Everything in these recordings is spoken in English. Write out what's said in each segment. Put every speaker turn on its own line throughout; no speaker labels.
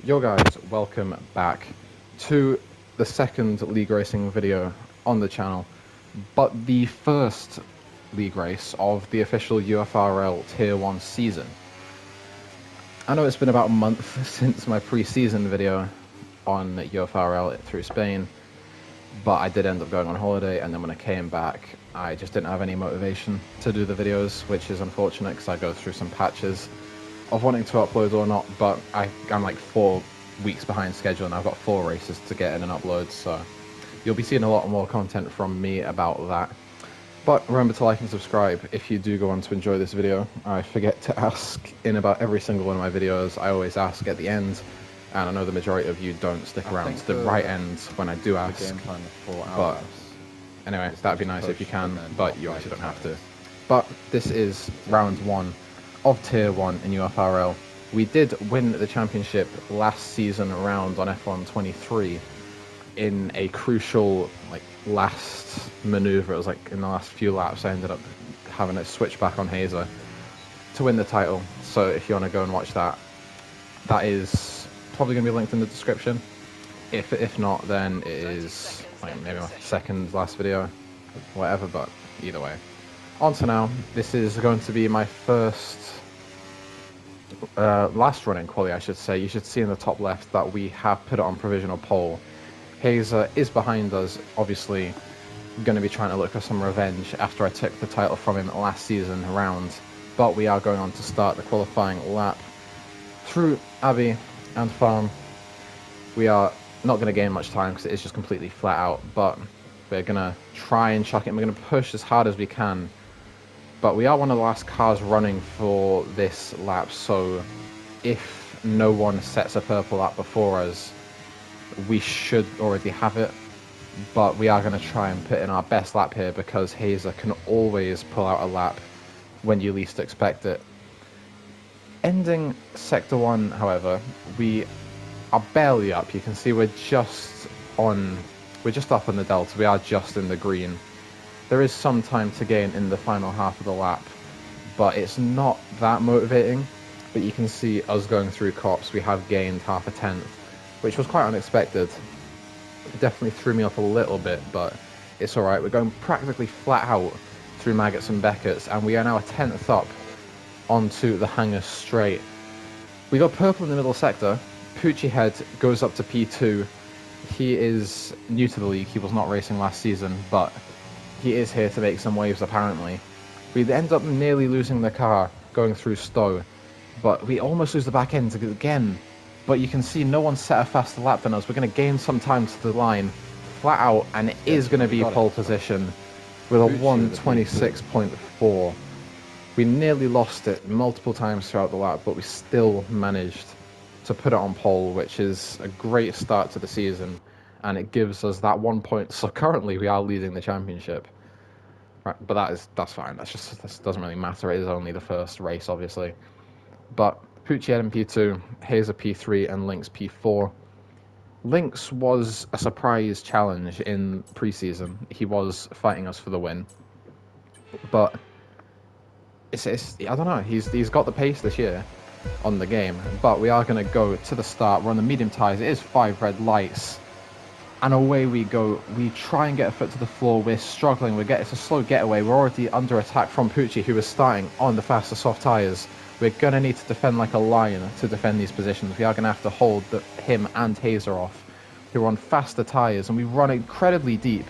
Yo guys, welcome back to the second league racing video on the channel, but the first league race of the official UFRL Tier 1 season. I know it's been about a month since my pre-season video on UFRL through Spain, but I did end up going on holiday, and then when I came back I just didn't have any motivation to do the videos, which is unfortunate because I go through some patches of wanting to upload or not, but I'm like 4 weeks behind schedule and I've got 4 races to get in and upload, so you'll be seeing a lot more content from me about that. But remember to like and subscribe if you do go on to enjoy this video. I forget to ask in about every single one of my videos. I always ask at the end, and I know the majority of you don't stick around to the right end when I do ask, but anyway, that'd be nice if you can, but you obviously don't have to. But this is round 1 of Tier 1 in UFRL. We did win the championship last season around on F1 23 in a crucial last maneuver. It was like in the last few laps I ended up having a switch back on Hazer to win the title. So if you want to go and watch that, that is probably going to be linked in the description. If not, then it is maybe my second last video, whatever, but either way. On to now, this is going to be my first last running quali, I should say. You should see in the top left that we have put it on provisional pole. Hazer is behind us, obviously going to be trying to look for some revenge after I took the title from him last season round, but we are going on to start the qualifying lap through Abbey and Farm. We are not going to gain much time because it is just completely flat out, but we're going to try and chuck it and we're going to push as hard as we can. But we are one of the last cars running for this lap, so if no one sets a purple lap before us, we should already have it. But we are going to try and put in our best lap here because Hazer can always pull out a lap when you least expect it. Ending Sector 1, however, we are barely up. You can see we're just up on the delta. We are just in the green. There is some time to gain in the final half of the lap, but it's not that motivating. But you can see us going through cops, we have gained half a tenth, which was quite unexpected. It definitely threw me off a little bit, but it's alright. We're going practically flat out through Maggots and Beckett's, and we are now a tenth up onto the hangar straight. We got purple in the middle sector. Pucci Head goes up to P2. He is new to the league. He was not racing last season, but he is here to make some waves apparently. We end up nearly losing the car going through Stowe, but we almost lose the back end again. But you can see no one set a faster lap than us. We're going to gain some time to the line, flat out, and it is going to be pole position with a 1:26.4. We nearly lost it multiple times throughout the lap, but we still managed to put it on pole, which is a great start to the season, and it gives us that 1 point. So currently we are leading the championship, right? But that's fine. That doesn't really matter. It is only the first race, obviously. But Pucci in P2, Hazer P3, and Lynx P4. Lynx was a surprise challenge in preseason. He was fighting us for the win, but it's I don't know. He's got the pace this year on the game. But we are going to go to the start. We're on the medium tyres. It is 5 red lights, and away we go. We try and get a foot to the floor. We're struggling. It's a slow getaway. We're already under attack from Pucci, who is starting on the faster soft tyres. We're going to need to defend like a lion to defend these positions. We are going to have to hold him and Hazer off, who are on faster tyres, and we run incredibly deep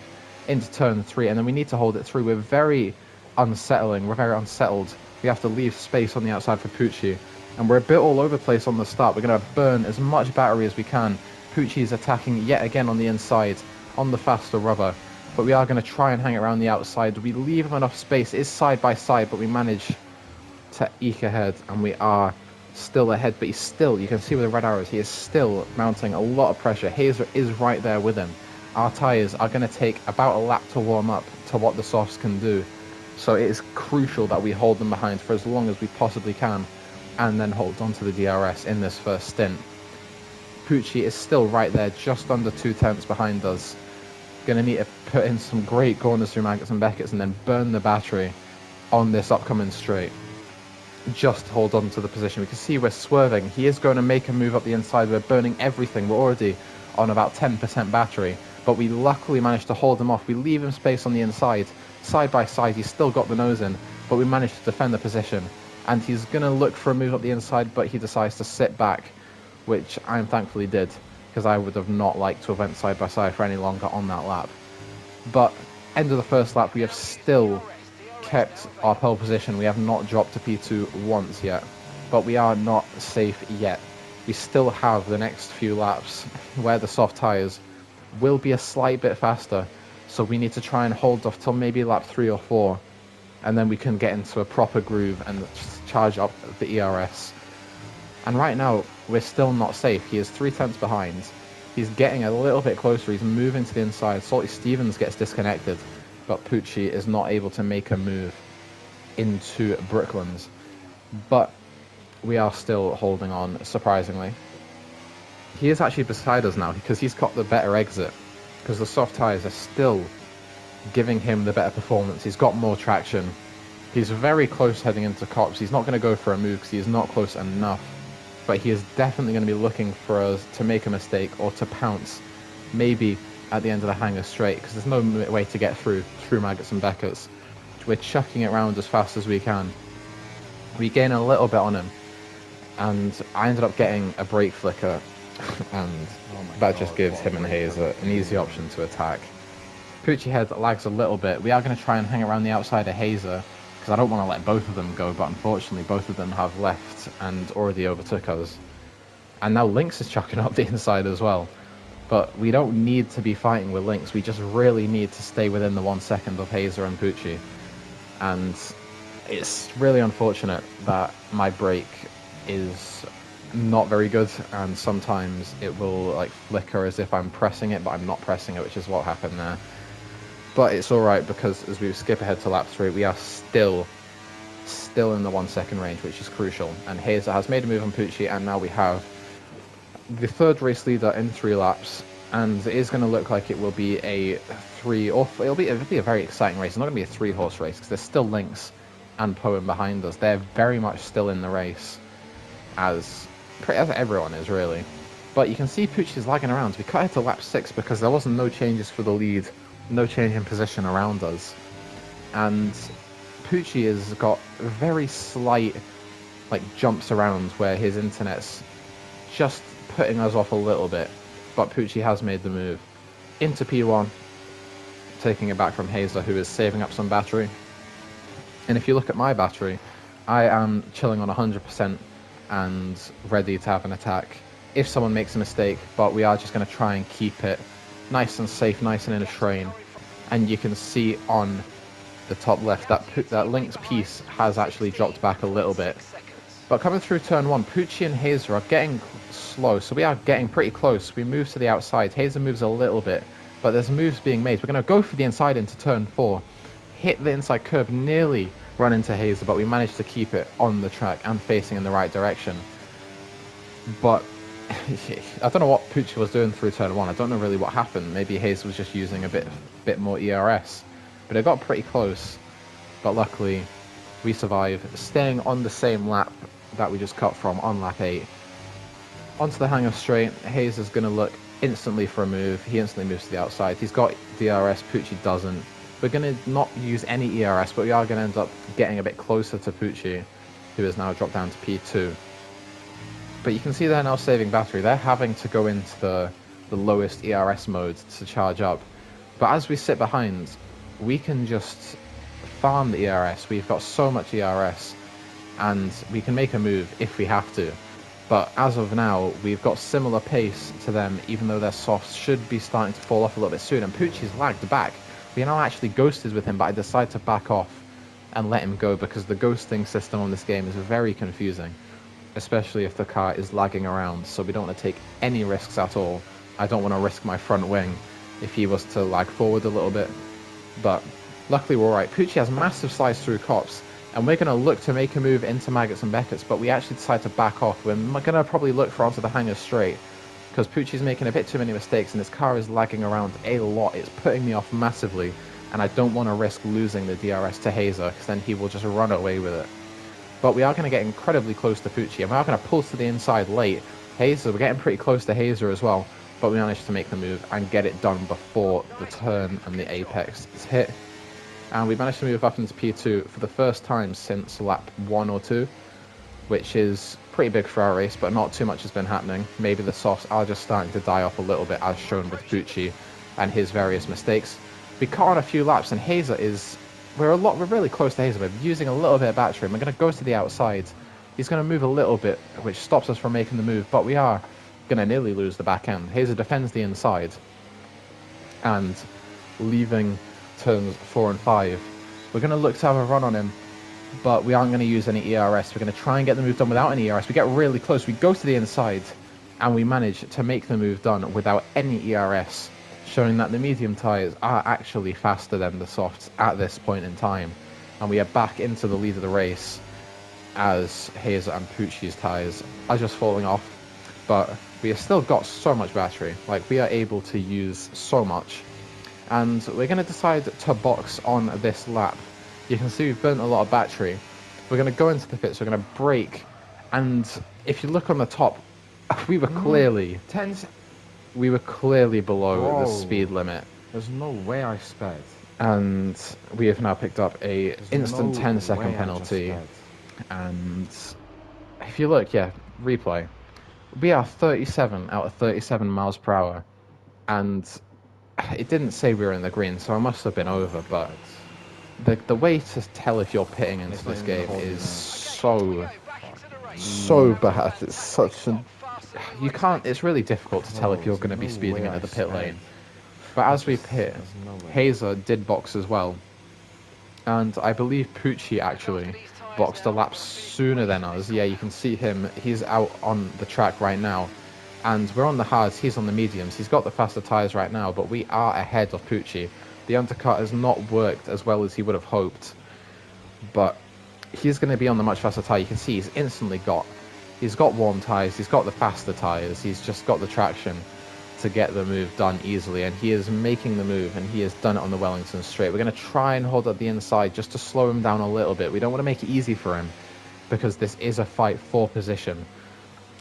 into turn 3, and then we need to hold it through. We're very unsettling. We're very unsettled. We have to leave space on the outside for Pucci, and we're a bit all over the place on the start. We're going to burn as much battery as we can. Pucci is attacking yet again on the inside, on the faster rubber, but we are going to try and hang it around the outside. We leave him enough space. It is side by side, but we manage to eke ahead, and we are still ahead, but he's still, you can see with the red arrows, he is still mounting a lot of pressure. Hazer is right there with him. Our tyres are going to take about a lap to warm up to what the softs can do, so it is crucial that we hold them behind for as long as we possibly can, and then hold on to the DRS in this first stint. Pucci is still right there, just under 2 tenths behind us. Going to need to put in some great corners through Maggots and Beckett's and then burn the battery on this upcoming straight. just hold on to the position. We can see we're swerving. He is going to make a move up the inside. We're burning everything. We're already on about 10% battery, but we luckily managed to hold him off. We leave him space on the inside. Side by side, he's still got the nose in, but we managed to defend the position. And he's going to look for a move up the inside, but he decides to sit back, which I thankfully did, because I would have not liked to have went side by side for any longer on that lap. But end of the first lap, we have still kept our pole position. We have not dropped to P2 once yet, but we are not safe yet. We still have the next few laps where the soft tyres will be a slight bit faster, so we need to try and hold off till maybe lap 3 or 4, and then we can get into a proper groove and charge up the ERS. And right now, we're still not safe. He is 3/10 behind. He's getting a little bit closer. He's moving to the inside. Salty Stevens gets disconnected, but Pucci is not able to make a move into Brooklands. But we are still holding on, surprisingly. He is actually beside us now because he's got the better exit, because the soft tyres are still giving him the better performance. He's got more traction. He's very close heading into Cops. He's not going to go for a move because he's not close enough, but he is definitely going to be looking for us to make a mistake or to pounce, maybe at the end of the hanger straight, because there's no way to get through Maggots and Beckett's. We're chucking it around as fast as we can. We gain a little bit on him, and I ended up getting a brake flicker, and that just gives him and Hazer an easy option to attack. Pucci Head lags a little bit. We are going to try and hang around the outside of Hazer, because I don't want to let both of them go, but unfortunately both of them have left and already overtook us. And now Lynx is chucking up the inside as well. But we don't need to be fighting with Lynx. We just really need to stay within the 1 second of Hazer and Pucci. And it's really unfortunate that my brake is not very good, and sometimes it will like flicker as if I'm pressing it, but I'm not pressing it, which is what happened there. But it's alright, because as we skip ahead to lap 3, we are still in the 1 second range, which is crucial. And Hazer has made a move on Pucci, and now we have the third race leader in 3 laps, and it is going to look like it will be a 3, or it'll be a very exciting race. It's not going to be a 3-horse race, because there's still Lynx and Poem behind us. They're very much still in the race, as everyone is really. But you can see Pucci's lagging around. We cut ahead to lap 6 because there wasn't no changes for the lead, no change in position around us, and Pucci has got very slight like jumps around where his internet's just putting us off a little bit, but Pucci has made the move into P1, taking it back from Hazer, who is saving up some battery. And if you look at my battery, I am chilling on 100% and ready to have an attack if someone makes a mistake, but we are just going to try and keep it nice and safe, nice and in a train. And you can see on the top left that Lynx piece has actually dropped back a little bit. But coming through turn 1, Pucci and Hazer are getting slow, so we are getting pretty close. We move to the outside. Hazer moves a little bit, but there's moves being made. We're going to go for the inside into turn 4, hit the inside curb, nearly run into Hazer, but we managed to keep it on the track and facing in the right direction. But I don't know what Pucci was doing through turn 1. I don't know really what happened. Maybe Hazer was just using a bit more ERS, but it got pretty close. But luckily, we survive, staying on the same lap that we just cut from on lap 8. Onto the hanger straight, Hazer's going to look instantly for a move. He instantly moves to the outside. He's got DRS, Pucci doesn't. We're going to not use any ERS, but we are going to end up getting a bit closer to Pucci, who has now dropped down to P2. But you can see they're now saving battery. They're having to go into the lowest ERS mode to charge up. But as we sit behind, we can just farm the ERS. We've got so much ERS, and we can make a move if we have to. But as of now, we've got similar pace to them, even though their softs should be starting to fall off a little bit soon. And Pucci's lagged back. We are now actually ghosted with him, but I decide to back off and let him go, because the ghosting system on this game is very confusing, especially if the car is lagging around. So we don't want to take any risks at all. I don't want to risk my front wing if he was to lag forward a little bit. But luckily we're alright. Pucci has massive slides through Cops, and we're going to look to make a move into Maggots and Beckett's, but we actually decide to back off. We're going to probably look for onto the hanger straight, because Pucci's making a bit too many mistakes and his car is lagging around a lot. It's putting me off massively, and I don't want to risk losing the DRS to Hazer, because then he will just run away with it. but we are going to get incredibly close to Pucci, and we are going to pull to the inside late. Hazer, we're getting pretty close to Hazer as well, but we managed to make the move and get it done before the turn and the apex is hit. And we managed to move up into P2 for the first time since lap 1 or 2, which is pretty big for our race, but not too much has been happening. Maybe the softs are just starting to die off a little bit, as shown with Pucci and his various mistakes. We cut on a few laps, and Hazer is... We're really close to Hazer. We're using a little bit of battery, and we're going to go to the outside. He's going to move a little bit, which stops us from making the move, but we are going to nearly lose the back end. Hazer defends the inside, and leaving turns 4 and 5. We're going to look to have a run on him, but we aren't going to use any ERS. We're going to try and get the move done without any ERS. We get really close. We go to the inside, and we manage to make the move done without any ERS, showing that the medium tyres are actually faster than the softs at this point in time. And we are back into the lead of the race, as Hazer and Pucci's tyres are just falling off. But we have still got so much battery. Like, we are able to use so much. And we're going to decide to box on this lap. You can see we've burnt a lot of battery. We're going to go into the pits, we're going to brake, and if you look on the top, we were clearly below the speed limit.
There's no way I sped.
And we have now picked up a instant 10-second penalty. And if you look, replay, we are 37 out of 37 miles per hour, and it didn't say we were in the green, so I must have been over. But the way to tell if you're pitting into this game is so bad. It's such a... You can't... It's really difficult to tell if you're going to be speeding into the pit lane. But as we pit, Hazer did box as well. And I believe Pucci actually boxed a lap sooner than us. Yeah, you can see him. He's out on the track right now. And we're on the hards, he's on the mediums. He's got the faster tyres right now, but we are ahead of Pucci. The undercut has not worked as well as he would have hoped. But he's going to be on the much faster tyre. You can see he's got warm tyres, he's got the faster tyres, he's just got the traction to get the move done easily, and he is making the move, and he has done it on the Wellington straight. We're going to try and hold at the inside just to slow him down a little bit. We don't want to make it easy for him, because this is a fight for position,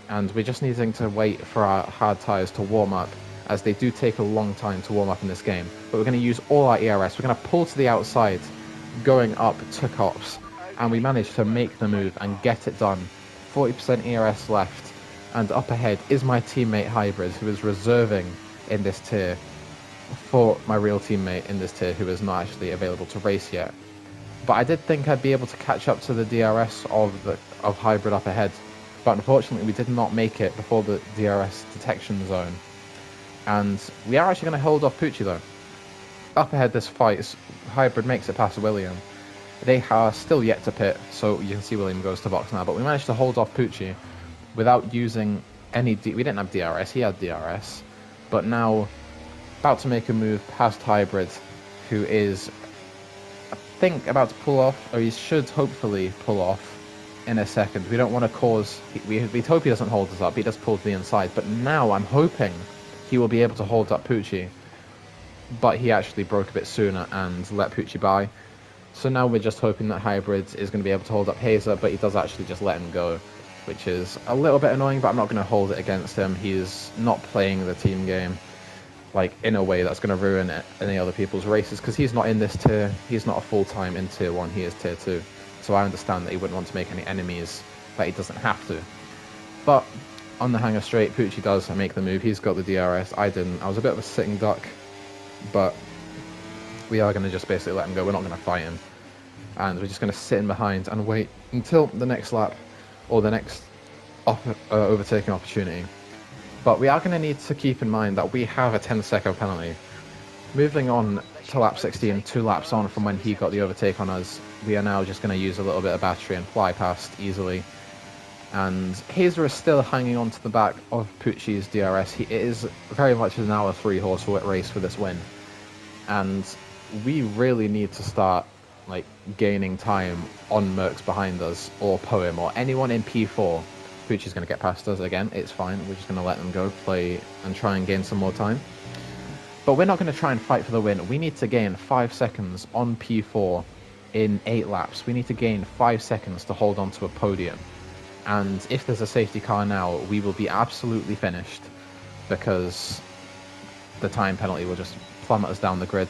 and we're just needing to wait for our hard tyres to warm up, as they do take a long time to warm up in this game. But we're going to use all our ERS. We're going to pull to the outside, going up to cops, and we managed to make the move and get it done. 40% ERS left, and up ahead is my teammate Hybrid, who is reserving in this tier for my real teammate in this tier, who is not actually available to race yet. But I did think I'd be able to catch up to the DRS of Hybrid up ahead, but unfortunately we did not make it before the DRS detection zone. And we are actually going to hold off Pucci though. Up ahead this fight, Hybrid makes it past William. They are still yet to pit, so you can see William goes to box now, but we managed to hold off Pucci without using any... we didn't have DRS, he had DRS, but now about to make a move past Hybrid, who is, I think, about to pull off, or he should hopefully pull off in a second. We don't want to cause... we hope he doesn't hold us up, he does pull to the inside, but now I'm hoping he will be able to hold up Pucci, but he actually broke a bit sooner and let Pucci by. So now we're just hoping that Hybrid is going to be able to hold up Hazer, but he does actually just let him go, which is a little bit annoying, but I'm not going to hold it against him. He's not playing the team game, like, in a way that's going to ruin any other people's races, because he's not in this tier. He's not a full-time in tier 1, he is tier 2. So I understand that he wouldn't want to make any enemies, but he doesn't have to. But on the hanger straight, Pucci does make the move. He's got the DRS. I didn't. I was a bit of a sitting duck, but we are going to just basically let him go. We're not going to fight him, and we're just going to sit in behind and wait until the next lap or the next overtaking opportunity. But we are going to need to keep in mind that we have a 10-second penalty. Moving on to lap 16, 2 laps on from when he got the overtake on us, we are now just going to use a little bit of battery and fly past easily. And Hazer is still hanging on to the back of Pucci's DRS. It is very much now a 3-horse race for this win. And we really need to start, like, gaining time on Mercs behind us, or Poem, or anyone in P4. Pucci's going to get past us again. It's fine. We're just going to let them go, play, and try and gain some more time. But we're not going to try and fight for the win. We need to gain 5 seconds on P4 in 8 laps. We need to gain 5 seconds to hold on to a podium. And if there's a safety car now, we will be absolutely finished because the time penalty will just plummet us down the grid.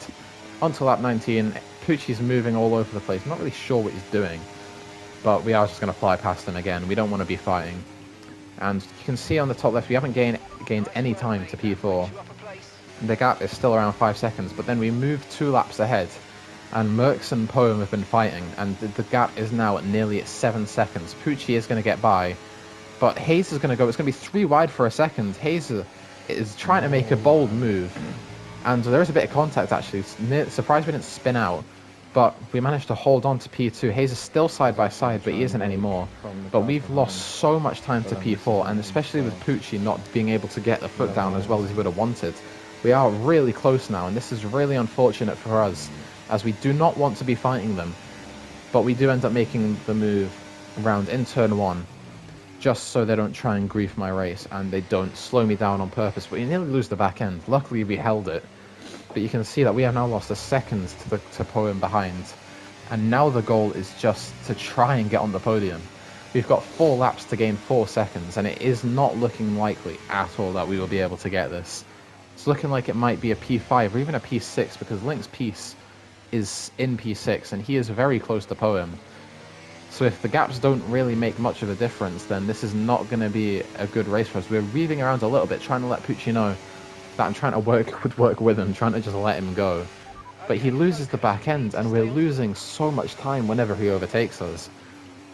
Onto lap 19, Pucci's moving all over the place. Not really sure what he's doing, but we are just going to fly past him again. We don't want to be fighting. And you can see on the top left, we haven't gained any time to P4. The gap is still around 5 seconds, but then we move 2 laps ahead. And Merckx and Poem have been fighting, and the gap is now nearly at 7 seconds. Pucci is going to get by, but Hayes is going to go. It's going to be 3 wide for a second. Hayes is trying to make a bold move, and there is a bit of contact actually. Surprised we didn't spin out, but we managed to hold on to P2. Hayes is still side by side, but he isn't anymore. But we've lost so much time to P4, and especially with Pucci not being able to get the foot down as well as he would have wanted. We are really close now, and this is really unfortunate for us, as we do not want to be fighting them, but we do end up making the move around in turn 1, just so they don't try and grief my race, and they don't slow me down on purpose, but you nearly lose the back end. Luckily we held it, but you can see that we have now lost a second to Poem behind, and now the goal is just to try and get on the podium. We've got 4 laps to gain 4 seconds, and it is not looking likely at all that we will be able to get this. It's looking like it might be a P5 or even a P6, because Link's piece is in P6 and he is very close to Poem. So if the gaps don't really make much of a difference, then this is not going to be a good race for us. We're weaving around a little bit, trying to let Pucci know that I'm trying to work with him, trying to just let him go. But he loses the back end, and we're losing so much time whenever he overtakes us.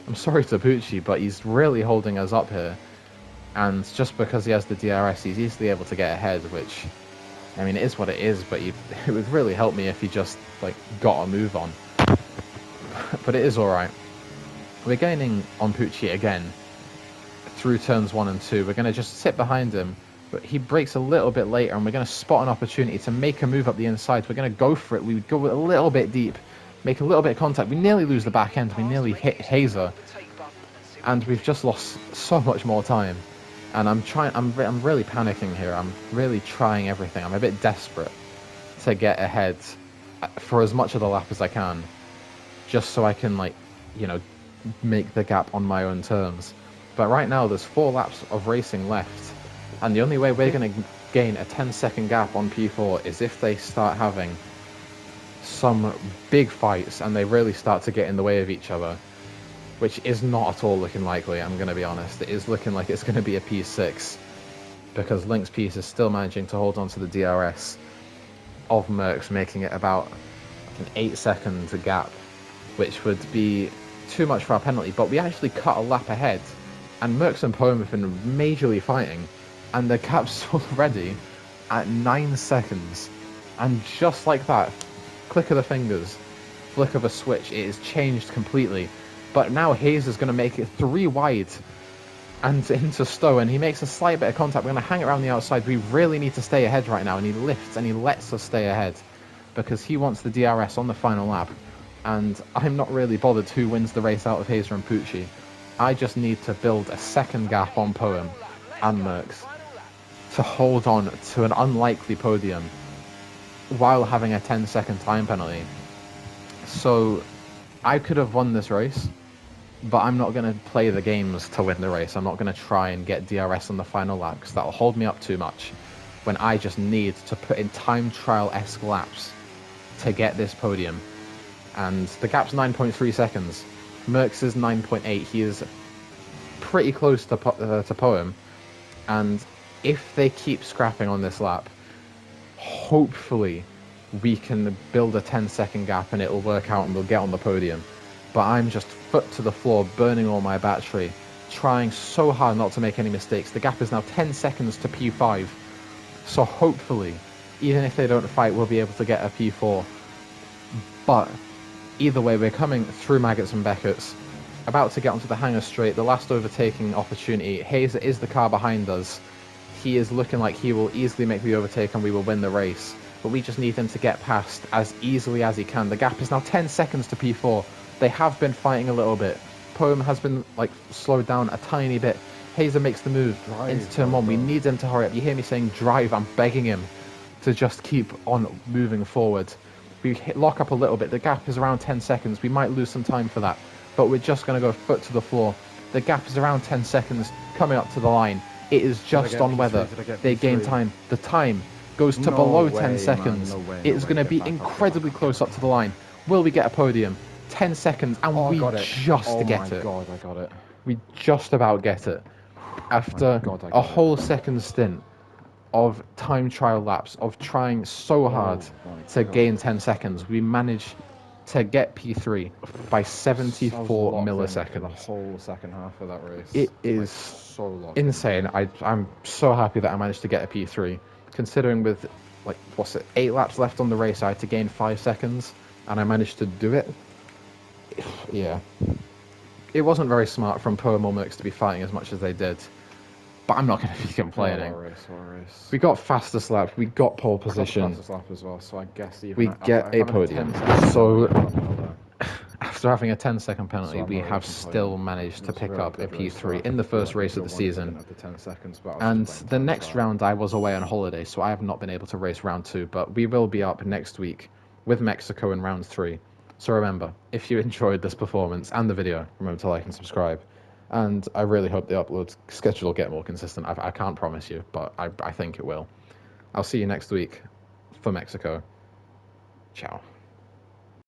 I'm sorry to Pucci, but he's really holding us up here. And just because he has the DRS, he's easily able to get ahead, which, I mean, it is what it is, but it would really help me if he just, like, got a move on. But it is alright. We're gaining on Pucci again through turns 1 and 2. We're going to just sit behind him, but he breaks a little bit later, and we're going to spot an opportunity to make a move up the inside. We're going to go for it. We would go a little bit deep, make a little bit of contact. We nearly lose the back end. We nearly hit Hazer, and we've just lost so much more time. And I'm really panicking here. I'm really trying everything. I'm a bit desperate to get ahead for as much of the lap as I can, just so I can, like, you know, make the gap on my own terms. But right now there's 4 laps of racing left, and the only way we're going to gain a 10-second gap on P4 is if they start having some big fights and they really start to get in the way of each other, which is not at all looking likely. I'm going to be honest. It is looking like it's going to be a P6, because Link's piece is still managing to hold on to the DRS of Merckx, making it about an 8-second gap, which would be too much for our penalty. But we actually cut a lap ahead, and Merckx and Poem have been majorly fighting, and the gap's already at 9 seconds. And just like that, click of the fingers, flick of a switch, it is changed completely. But now Hayes is going to make it 3 wide and into Stowe, and he makes a slight bit of contact. We're going to hang around the outside. We really need to stay ahead right now, and he lifts and he lets us stay ahead because he wants the DRS on the final lap. And I'm not really bothered who wins the race out of Hazer and Pucci. I just need to build a second gap on Poem and Merckx to hold on to an unlikely podium while having a 10-second time penalty. So I could have won this race, but I'm not going to play the games to win the race. I'm not going to try and get DRS on the final lap, because that'll hold me up too much, when I just need to put in time trial-esque laps to get this podium. And the gap's 9.3 seconds. Merckx is 9.8. He is pretty close to Poem, and if they keep scrapping on this lap, hopefully we can build a 10-second gap and it'll work out and we'll get on the podium. But I'm just foot to the floor, burning all my battery, trying so hard not to make any mistakes. The gap is now 10 seconds to P5, so hopefully, even if they don't fight, we'll be able to get a P4. But either way, we're coming through Maggots and Beckett's, about to get onto the hangar straight, the last overtaking opportunity. Hazer is the car behind us. He is looking like he will easily make the overtake and we will win the race. But we just need him to get past as easily as he can. The gap is now 10 seconds to P4. They have been fighting a little bit. Poem has been, like, slowed down a tiny bit. Hazer makes the move into turn 1. We need him to hurry up. You hear me saying drive. I'm begging him to just keep on moving forward. lock up a little bit. The gap is around 10 seconds. We might lose some time for that, but we're just going to go foot to the floor. The gap is around 10 seconds coming up to the line. It is just on whether they gain time. The time goes to below 10 seconds. It is going to be incredibly close up to the line. Will we get a podium? 10 seconds, and we just get it.
Oh my god, I got it.
We just about get it. After a whole second stint of time trial laps, of trying so hard to gain 10 seconds, we managed to get P3 by 74 milliseconds.
The whole second half of that race.
It is
so
insane. I'm so happy that I managed to get a P3, considering with, like, 8 laps left on the race, I had to gain 5 seconds, and I managed to do it. Yeah. It wasn't very smart from Podium or Mercs to be fighting as much as they did, but I'm not going to be complaining.
What a race.
We got fastest lap, we got pole position.
Fastest lap as well, so I guess even
we get a podium. So after having a 10-second penalty, we have still managed to pick up a P3 in the first race of the season. And the next round I was away on holiday, so I have not been able to race round 2, but we will be up next week with Mexico in round 3. So remember, if you enjoyed this performance and the video, remember to like and subscribe. And I really hope the upload schedule will get more consistent. I can't promise you, but I think it will. I'll see you next week for Mexico. Ciao.